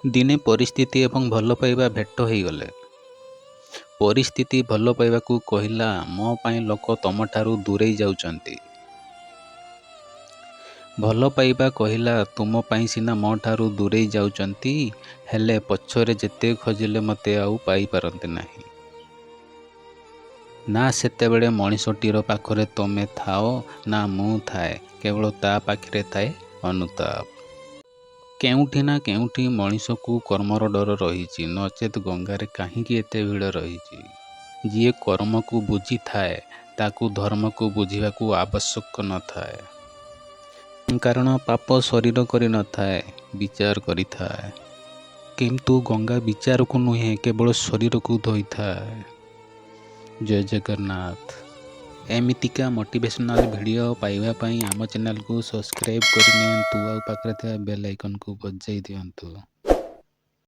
ଦିନେ ପରିସ୍ଥିତି ଏବଂ ଭଲ ପାଇବା ଭେଟ ହୋଇଗଲେ। ପରିସ୍ଥିତି ଭଲ ପାଇବାକୁ କହିଲା, ମୋ ପାଇଁ ଲୋକ ତମଠାରୁ ଦୂରେଇ ଯାଉଛନ୍ତି। ଭଲ ପାଇବା କହିଲା, ତୁମ ପାଇଁ ସିନା ମୋ ଠାରୁ ଦୂରେଇ ଯାଉଛନ୍ତି, ହେଲେ ପଛରେ ଯେତେ ଖୋଜିଲେ ମୋତେ ଆଉ ପାଇପାରନ୍ତି ନାହିଁ। ନା ସେତେବେଳେ ମଣିଷଟିର ପାଖରେ ତମେ ଥାଅ ନା ମୁଁ ଥାଏ, କେବଳ ତା ପାଖରେ ଥାଏ ଅନୁତାପ। କେଉଁଠି ନା କେଉଁଠି ମଣିଷକୁ କର୍ମର ଡର ରହିଛି, ନଚେତ୍ ଗଙ୍ଗାରେ କାହିଁକି ଏତେ ଭିଡ଼ ରହିଛି? ଯିଏ କର୍ମକୁ ବୁଝିଥାଏ ତାକୁ ଧର୍ମକୁ ବୁଝିବାକୁ ଆବଶ୍ୟକ ନଥାଏ। କାରଣ ପାପ ଶରୀର କରିନଥାଏ, ବିଚାର କରିଥାଏ। କିନ୍ତୁ ଗଙ୍ଗା ବିଚାରକୁ ନୁହେଁ, କେବଳ ଶରୀରକୁ ଧୋଇଥାଏ। ଜୟ ଜଗନ୍ନାଥ। ଏମିତିକା ମୋଟିଭେସନାଲ୍ ଭିଡ଼ିଓ ପାଇବା ପାଇଁ ଆମ ଚ୍ୟାନେଲକୁ ସବସ୍କ୍ରାଇବ୍ କରିନିଅନ୍ତୁ ଆଉ ପାଖରେ ଥିବା ବେଲ୍ ଆଇକନ୍କୁ ବଜାଇ ଦିଅନ୍ତୁ।